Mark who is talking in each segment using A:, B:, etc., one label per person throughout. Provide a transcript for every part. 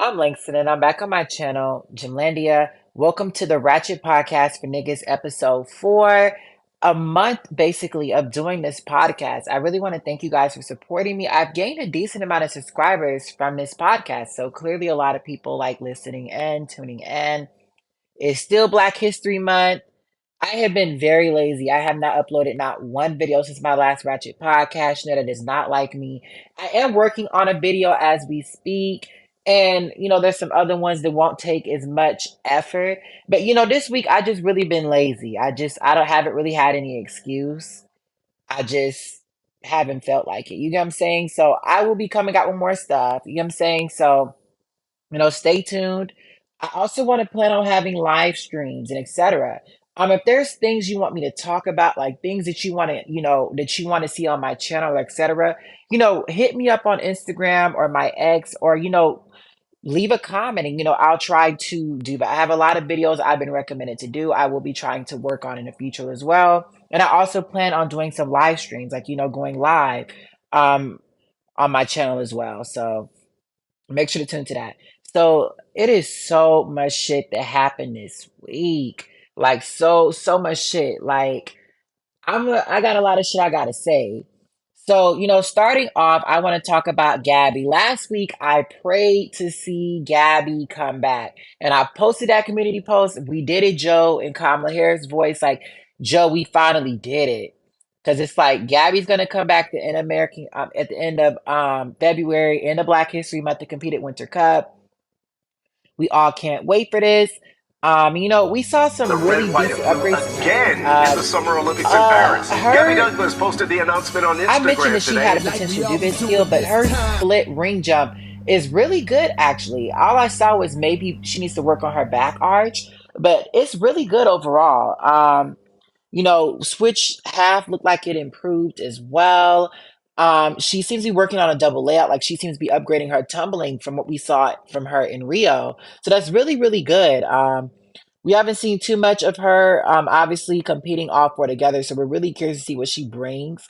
A: I'm Langston and I'm back on my channel, Gymlandia. Welcome to the Ratchet Podcast for Niggas, episode 4. A month basically of doing this podcast. I really want to thank you guys for supporting me. I've gained a decent amount of subscribers from this podcast. So clearly, a lot of people like listening and tuning in. It's still Black History Month. I have been very lazy. I have not uploaded not one video since my last Ratchet podcast. Netta does not like me. I am working on a video as we speak. And, there's some other ones that won't take as much effort. But, this week I just really been lazy. I don't haven't really had any excuse. I just haven't felt like it. You know what I'm saying? So I will be coming out with more stuff. You know what I'm saying? So stay tuned. I also want to plan on having live streams and etc. If there's things you want me to talk about, like things that you want to, that you want to see on my channel, etc., hit me up on Instagram or my ex, or leave a comment, and I'll try to do that. I have a lot of videos I've been recommended to do. I will be trying to work on in the future as well. And I also plan on doing some live streams, like going live um on my channel as well. So make sure to tune to that. So it is so much shit that happened this week. Like so much shit. Like I got a lot of shit I gotta say. So, starting off, I want to talk about Gabby. Last week, I prayed to see Gabby come back. And I posted that community post. We did it, Joe, in Kamala Harris' voice. Like, Joe, we finally did it. Because it's like Gabby's going to come back to in American at the end of February in the Black History Month to compete at Winter Cup. We all can't wait for this. We saw
B: The
A: some
B: red,
A: really
B: white, and
A: decent
B: blue
A: upgrades.
B: again in the Summer Olympics in Paris. Gabby
A: Her
B: Douglas posted the announcement on
A: I mentioned
B: Instagram
A: that she had a
B: today.
A: potential to do this skill, but her split ring jump is really good, actually. All I saw was maybe she needs to work on her back arch, but it's really good overall. Switch half looked like it improved as well. She seems to be working on a double layout, like she seems to be upgrading her tumbling from what we saw from her in Rio. So that's really, really good. We haven't seen too much of her, obviously competing all four together. So we're really curious to see what she brings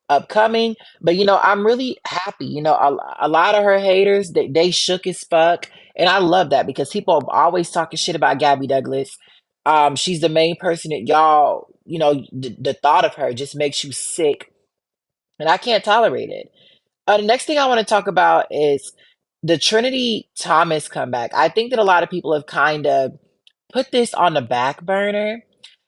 A: upcoming. But I'm really happy. A lot of her haters they shook as fuck, and I love that because people are always talking shit about Gabby Douglas. She's the main person that y'all, the thought of her just makes you sick, and I can't tolerate it. The next thing I want to talk about is the Trinity Thomas comeback. I think that a lot of people have kind of put this on the back burner,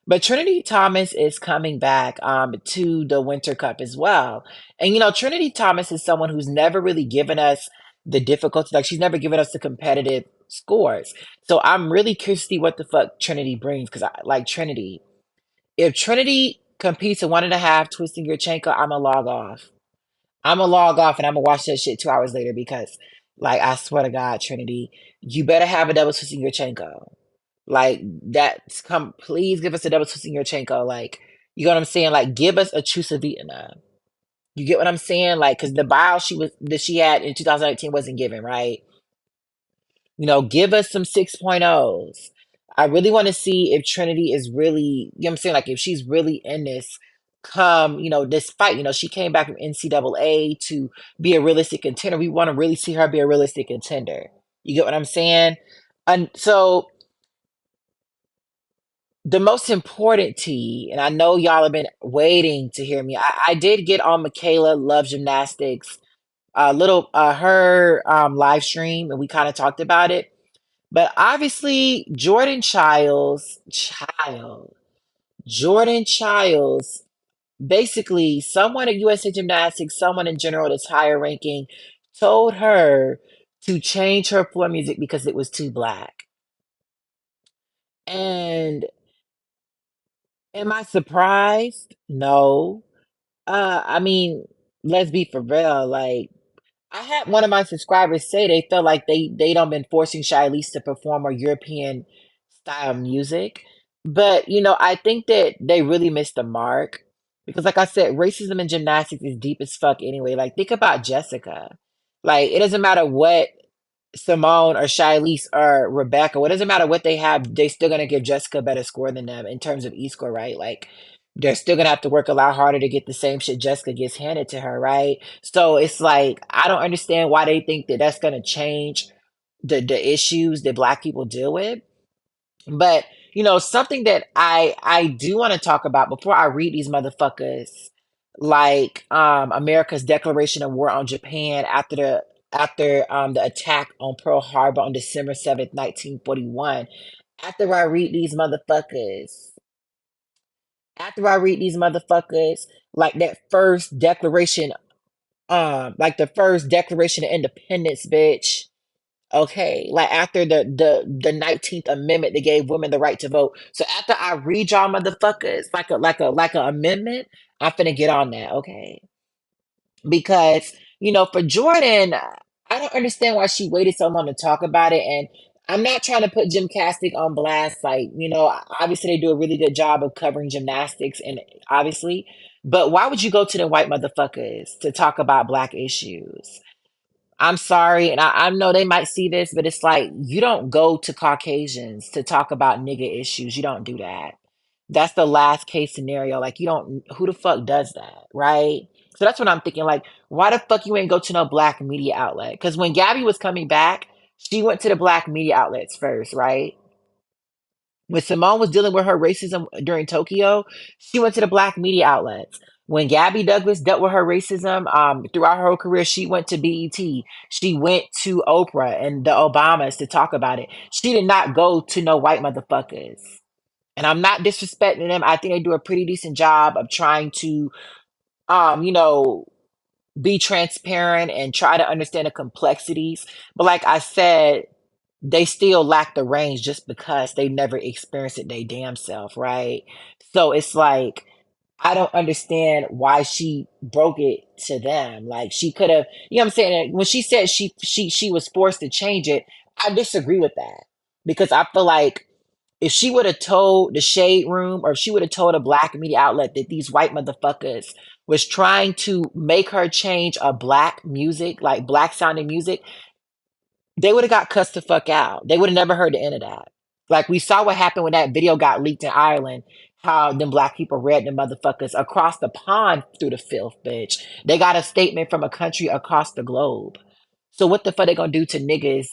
A: but Trinity Thomas is coming back to the Winter Cup as well. And Trinity Thomas is someone who's never really given us the difficulty, like she's never given us the competitive scores. So I'm really curious to see what the fuck Trinity brings because I like Trinity. If Trinity competes in 1.5 twisting Yurchenko, I'm gonna log off. I'm gonna log off and I'm gonna watch that shit 2 hours later because, like, I swear to God, Trinity, you better have a double twisting Yurchenko. Like that's come. Please give us a double twisting Yurchenko. Like you know what I'm saying. Like give us a Chusavitana. You get what I'm saying? Like because the bile she had in 2019 wasn't given right. Give us some 6.0s. I really want to see if Trinity is really. You know what I'm saying? Like if she's really in this. Come, this fight. She came back from NCAA to be a realistic contender. We want to really see her be a realistic contender. You get what I'm saying? And so the most important tea, and I know y'all have been waiting to hear me. I did get on Michaela Love Gymnastics, little her live stream, and we kind of talked about it. But obviously, Jordan Childs, basically someone at USA Gymnastics, someone in general that's higher ranking, told her to change her floor music because it was too black. And am I surprised? No. I mean, let's be for real. Like, I had one of my subscribers say they felt like they don't been forcing Shilese to perform a European style music, but I think that they really missed the mark because, like I said, racism in gymnastics is deep as fuck anyway. Like, think about Jessica. Like, it doesn't matter what Simone or Shilese or Rebecca, what doesn't matter what they have, they still gonna give Jessica a better score than them in terms of e-score, right? Like they're still gonna have to work a lot harder to get the same shit Jessica gets handed to her, right? So it's like I don't understand why they think that that's gonna change the issues that Black people deal with. But something that I do want to talk about before I read these motherfuckers, like America's declaration of war on Japan after the attack on Pearl Harbor on December 7th, 1941. After I read these motherfuckers, after I read these motherfuckers, like that first declaration, like the first Declaration of Independence, bitch. Okay, like after the 19th Amendment that gave women the right to vote. So after I read y'all motherfuckers like a amendment, I'm finna get on that, okay? Because for Jordan, I don't understand why she waited so long to talk about it. And I'm not trying to put gymnastic on blast. Like, obviously they do a really good job of covering gymnastics, and obviously, but why would you go to the white motherfuckers to talk about Black issues? I'm sorry, and I know they might see this, but it's like you don't go to Caucasians to talk about nigga issues. You don't do that. That's the last case scenario. Like you don't. Who the fuck does that, right? So that's what I'm thinking. Like, why the fuck you ain't go to no Black media outlet? Because when Gabby was coming back, she went to the Black media outlets first, right? When Simone was dealing with her racism during Tokyo, she went to the Black media outlets. When Gabby Douglas dealt with her racism throughout her whole career, she went to BET. She went to Oprah and the Obamas to talk about it. She did not go to no white motherfuckers. And I'm not disrespecting them. I think they do a pretty decent job of trying to, um, you know, be transparent and try to understand the complexities. But like I said, they still lack the range just because they never experienced it they damn self, right? So it's like I don't understand why she broke it to them. Like she could have, what I'm saying? When she said she was forced to change it, I disagree with that because I feel like if she would have told the Shade Room or if she would have told a Black media outlet that these white motherfuckers was trying to make her change a Black music, like Black sounding music, they would have got cussed the fuck out. They would have never heard the end of that. Like we saw what happened when that video got leaked in Ireland, how them Black people read the motherfuckers across the pond through the filth, bitch. They got a statement from a country across the globe. So what the fuck they gonna do to niggas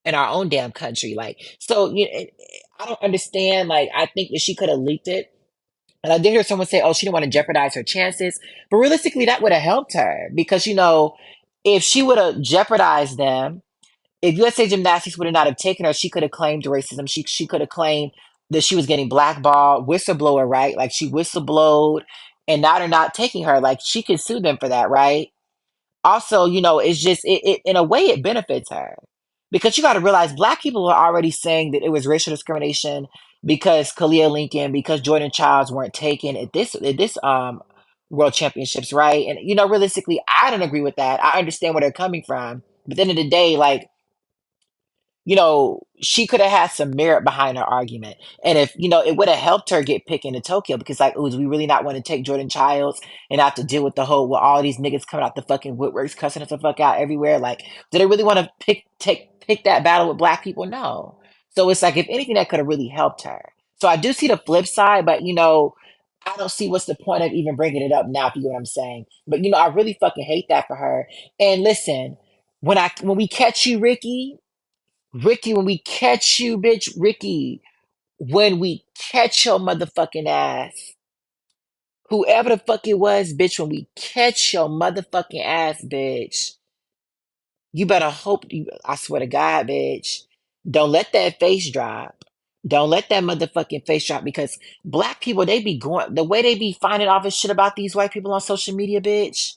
A: in our own damn country? Like, so I don't understand. Like, I think that she could have leaked it. And I did hear someone say, oh, she didn't want to jeopardize her chances. But realistically, that would have helped her because, if she would have jeopardized them, if USA Gymnastics would have not have taken her, she could have claimed racism. She could have claimed that she was getting blackballed, whistleblower, right? Like she whistleblowed, and now they're not taking her. Like she could sue them for that, right? Also, it's just it in a way it benefits her because you got to realize Black people are already saying that it was racial discrimination because Kalia Lincoln, because Jordan Childs weren't taken at this World Championships, right? And realistically, I don't agree with that. I understand where they're coming from, but at the end of the day, like she could have had some merit behind her argument. And if, it would have helped her get picked into Tokyo because, like, ooh, do we really not want to take Jordan Childs and have to deal with the whole, with all these niggas coming out the fucking woodworks, cussing us the fuck out everywhere? Like, do they really want to pick that battle with Black people? No. So it's like, if anything, that could have really helped her. So I do see the flip side, but, I don't see what's the point of even bringing it up now, if you know what I'm saying. But, I really fucking hate that for her. And listen, when we catch you, Ricky, when we catch you, bitch, Ricky, when we catch your motherfucking ass, whoever the fuck it was, bitch, when we catch your motherfucking ass, bitch, you better hope you, I swear to God, bitch, don't let that face drop. Don't let that motherfucking face drop because Black people, they be going, the way they be finding all this shit about these white people on social media, bitch.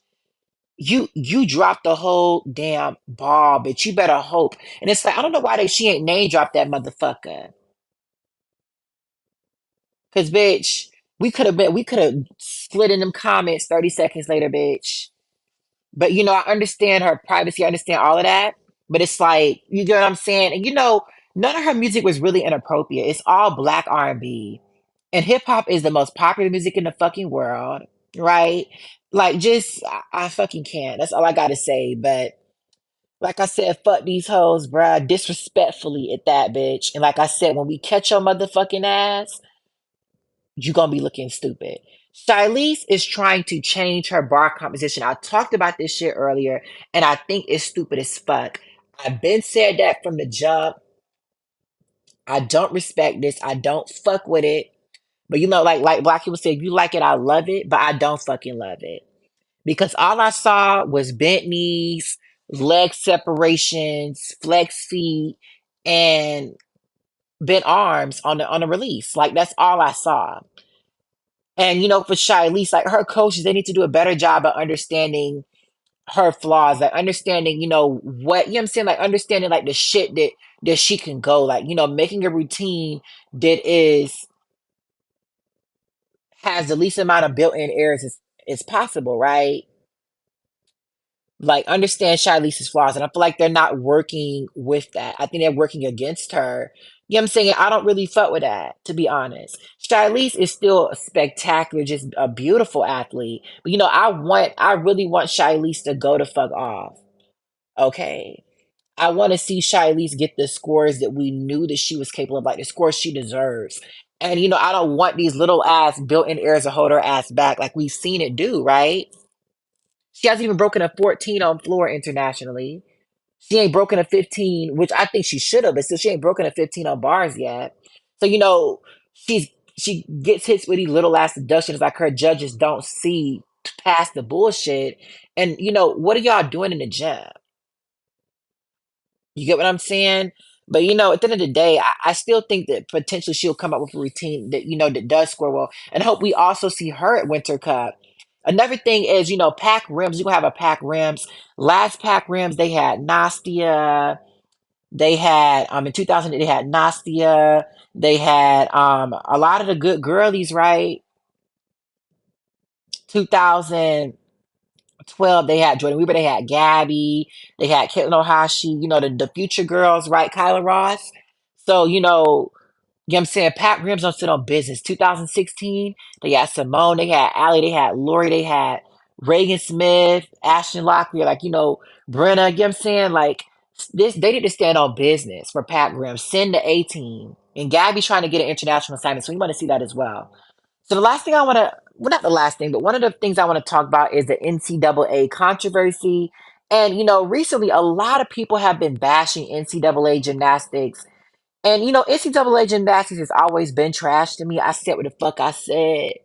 A: You dropped the whole damn ball, bitch. You better hope. And it's like, I don't know why she ain't name dropped that motherfucker. Cause bitch, we could have slid in them comments 30 seconds later, bitch. But I understand her privacy, I understand all of that. But it's like, you get what I'm saying? And none of her music was really inappropriate. It's all Black R&B. And hip hop is the most popular music in the fucking world, right? Like just I fucking can't. That's all I gotta say. But like I said, fuck these hoes, bruh. Disrespectfully at that bitch. And like I said, when we catch your motherfucking ass, you're gonna be looking stupid. Shilese is trying to change her bar composition. I talked about this shit earlier, and I think it's stupid as fuck. I've been said that from the jump. I don't respect this. I don't fuck with it. But like black people say, if you like it, I love it, but I don't fucking love it. Because all I saw was bent knees, leg separations, flex feet, and bent arms on the release. Like that's all I saw. And for Shilese, like her coaches, they need to do a better job of understanding her flaws, like understanding, what I'm saying, like understanding like the shit that she can go, like, making a routine that is has the least amount of built-in errors is possible, right? Like understand Shilese's flaws, and I feel like they're not working with that. I think they're working against her. I'm saying? I don't really fuck with that, to be honest. Shilese is still spectacular, just a beautiful athlete. But I really want Shilese to go to fuck off. Okay. I want to see Shilese get the scores that we knew that she was capable of, like the scores she deserves. And I don't want these little ass built-in errors to hold her ass back like we've seen it do, right? She hasn't even broken a 14 on floor internationally. She ain't broken a 15, which I think she should have, but still she ain't broken a 15 on bars yet. So, she's she gets hits with these little ass deductions like her judges don't see past the bullshit. And what are y'all doing in the gym? You get what I'm saying? But at the end of the day, I still think that potentially she'll come up with a routine that that does score well, and hope we also see her at Winter Cup. Another thing is, pack rims. You gonna have a pack rims. Last pack rims they had Nastia. They had in 2000 they had Nastia. They had a lot of the good girlies, right? 2012 they had Jordan Weaver. They had Gabby. They had Caitlin Ohashi. The future girls, right? Kyla Ross. So what I'm saying? Pat Grims don't sit on business. 2016, they had Simone, they had Allie, they had Lori, they had Reagan Smith, Ashton Locklear, like, Brenna, you know what I'm saying? Like, this, they need to stand on business for Pat Grimm. Send the A team. And Gabby's trying to get an international assignment, so we want to see that as well. So the last thing I want to, well, not the last thing, but one of the things I want to talk about is the NCAA controversy. And, recently a lot of people have been bashing NCAA gymnastics, and NCAA gymnastics has always been trash to me. I said what the fuck I said.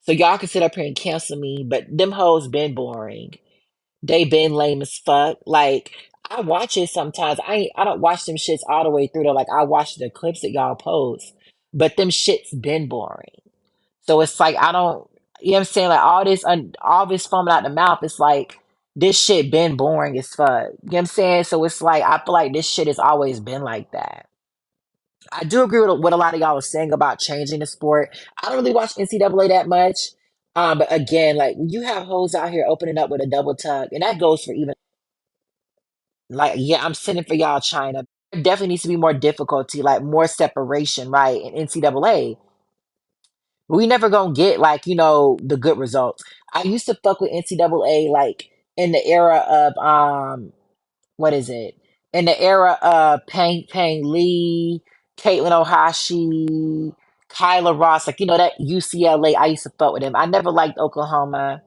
A: So y'all can sit up here and cancel me, but them hoes been boring. They been lame as fuck. Like I watch it sometimes. I don't watch them shits all the way through though. Like I watch the clips that y'all post. But them shits been boring. So it's like I don't you know what I'm saying? Like all this foaming out the mouth, it's like this shit been boring as fuck. You know what I'm saying? So it's like I feel like this shit has always been like that. I do agree with what a lot of y'all was saying about changing the sport. I don't really watch NCAA that much. But again, like you have hoes out here opening up with a double tug, and that goes for even like, yeah, I'm sending for y'all China. There definitely needs to be more difficulty, like more separation, right? In NCAA. We never gonna get like, the good results. I used to fuck with NCAA like in the era of what is it? In the era of Pang Lee, Caitlin Ohashi, Kyla Ross, like that UCLA, I used to fuck with him. I never liked Oklahoma.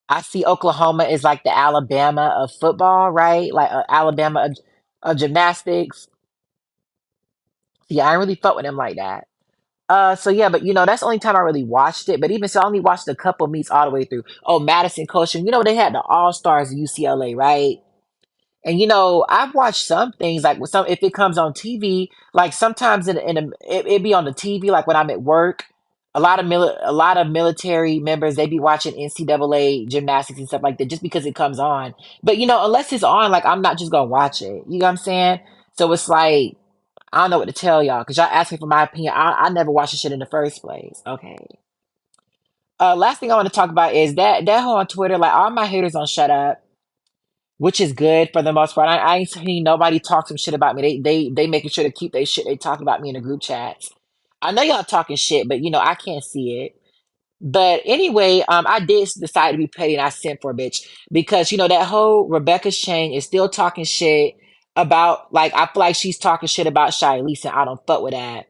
A: I see Oklahoma is like the Alabama of football, right? Like Alabama of gymnastics. Yeah, I didn't really fuck with him like that. So yeah, but that's the only time I really watched it. But even so, I only watched a couple meets all the way through. Oh, Madison coaching. They had the All Stars at UCLA, right? And I've watched some things like with some if it comes on TV, like sometimes it be on the TV, like when I'm at work. A lot of military members they be watching NCAA gymnastics and stuff like that just because it comes on. But unless it's on, like I'm not just gonna watch it. You know what I'm saying? So it's like I don't know what to tell y'all because y'all asking for my opinion. I never watched the shit in the first place. Okay. Last thing I want to talk about is that whole on Twitter, like all my haters on shut up, which is good for the most part. I ain't seen nobody talk some shit about me. They making sure to keep they shit they talking about me in the group chats. I know y'all talking shit, but I can't see it. But anyway, I did decide to be petty and I sent for a bitch because that whole Rebecca Chang is still talking shit about like I feel like she's talking shit about Shilese and I don't fuck with that.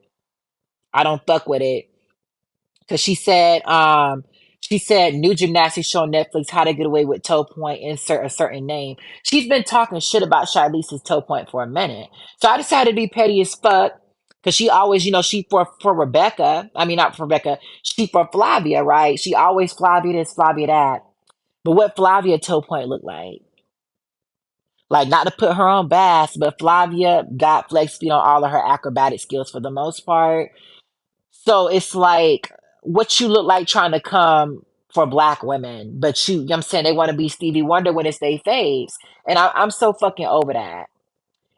A: I don't fuck with it because She said new gymnastics show on Netflix how to get away with toe point, insert a certain name. She's been talking shit about Shilese's toe point for a minute. So I decided to be petty as fuck. Cause she always, she for Rebecca. I mean not for Rebecca, she for Flavia, right? She always Flavia this, Flavia that. But what Flavia toe point look like? Like not to put her on blast, but Flavia got flex feet on all of her acrobatic skills for the most part. So it's like what you look like trying to come for black women, but you know what I'm saying, they want to be Stevie Wonder when it's they faves. And I'm so fucking over that.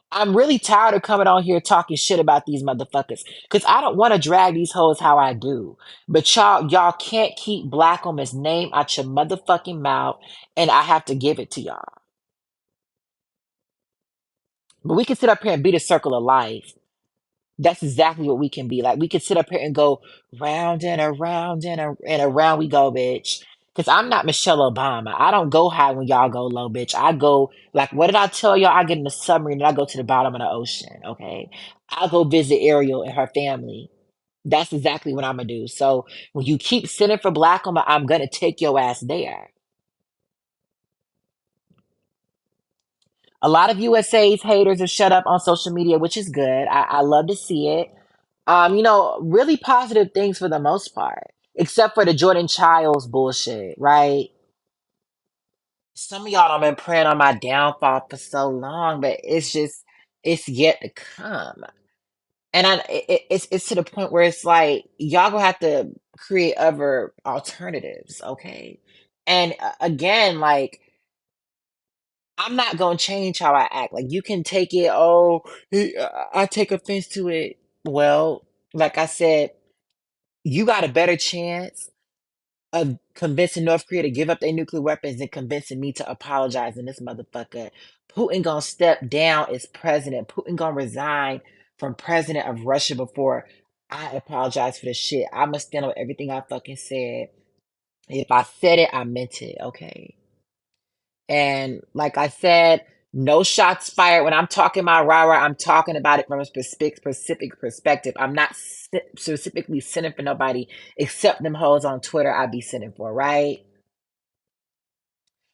A: I'm really tired of coming on here talking shit about these motherfuckers because I don't want to drag these hoes how I do. But y'all can't keep black woman's name out your motherfucking mouth, and I have to give it to y'all. But we can sit up here and be the circle of life. That's exactly what we can be. Like we can sit up here and go round and around and around we go, bitch. Cause I'm not Michelle Obama. I don't go high when y'all go low, bitch. I go like what did I tell y'all? I get in the submarine and I go to the bottom of the ocean. Okay. I'll go visit Ariel and her family. That's exactly what I'm gonna do. So when you keep sending for black woman, I'm gonna take your ass there. A lot of USA's haters have shut up on social media, which is good. I love to see it. Really positive things for the most part, except for the Jordan Childs bullshit, right? Some of y'all have been praying on my downfall for so long, but it's yet to come. And it's to the point where it's like y'all gonna have to create other alternatives, okay? And again, like I'm not gonna change how I act. Like you can take it, oh, I take offense to it. Well, like I said, you got a better chance of convincing North Korea to give up their nuclear weapons than convincing me to apologize in this motherfucker. Putin gonna step down as president. Putin gonna resign from president of Russia before I apologize for the shit. I must stand on everything I fucking said. If I said it, I meant it, okay? And like I said, no shots fired. When I'm talking my rah-rah, I'm talking about it from a specific perspective. I'm not specifically sending for nobody except them hoes on Twitter I be sending for, right?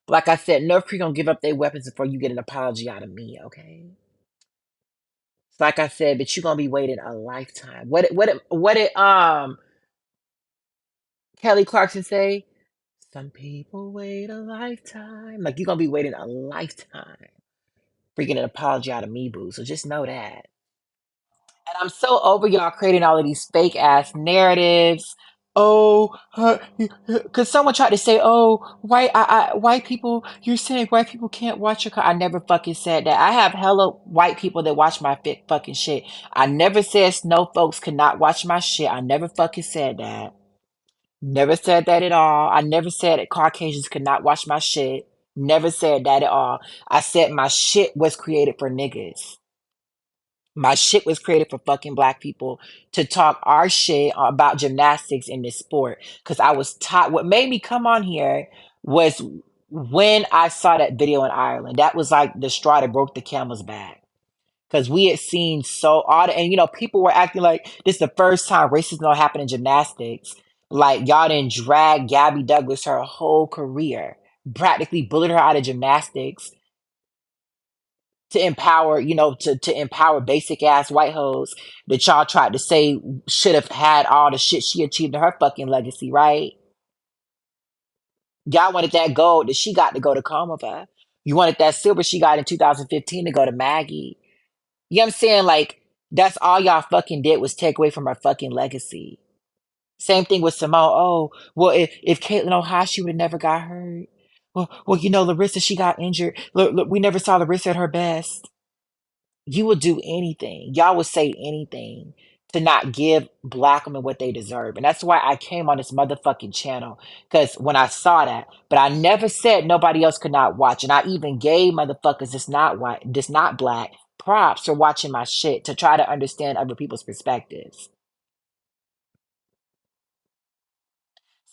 A: Like I said, North Korea gonna give up their weapons before you get an apology out of me, okay? So like I said, but you gonna be waiting a lifetime. What did Kelly Clarkson say? Some people wait a lifetime. Like you gonna be waiting a lifetime for getting an apology out of me, boo. So just know that. And I'm so over y'all creating all of these fake ass narratives. Oh, because someone tried to say, "Oh, white people." You're saying white people can't watch your. I never fucking said that. I have hella white people that watch my fucking shit. I never said no folks cannot watch my shit. I never fucking said that. Never said that at all. I never said that Caucasians could not watch my shit. Never said that at all. I said my shit was created for niggas. My shit was created for fucking black people to talk our shit about gymnastics in this sport. Cause I was taught what made me come on here was when I saw that video in Ireland. That was like the straw that broke the camel's back. Cause we had seen so odd and people were acting like this is the first time racism don't happen in gymnastics. Like y'all didn't drag Gabby Douglas her whole career, practically bullied her out of gymnastics to empower, to empower basic ass white hoes that y'all tried to say should have had all the shit she achieved in her fucking legacy, right? Y'all wanted that gold that she got to go to Commonwealth. You wanted that silver she got in 2015 to go to Maggie. You know what I'm saying? Like, that's all y'all fucking did was take away from her fucking legacy. Same thing with Simone. Oh, well, if Caitlin O'Hara, she would have never got hurt. Well, Larissa, she got injured. Look, we never saw Larissa at her best. You would do anything. Y'all would say anything to not give black women what they deserve. And that's why I came on this motherfucking channel. Because when I saw that, but I never said nobody else could not watch. And I even gave motherfuckers that's not white, that's not black, props for watching my shit to try to understand other people's perspectives.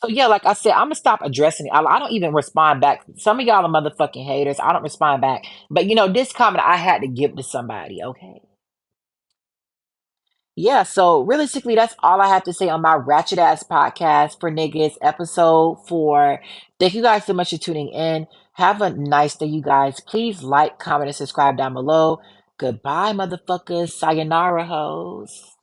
A: So yeah, like I said, I'm gonna stop addressing it. I don't even respond back. Some of y'all are motherfucking haters. I don't respond back. But this comment I had to give to somebody, okay? Yeah, so realistically, that's all I have to say on my Ratchet Ass podcast for niggas episode 4. Thank you guys so much for tuning in. Have a nice day, you guys. Please like, comment, and subscribe down below. Goodbye, motherfuckers. Sayonara, hoes.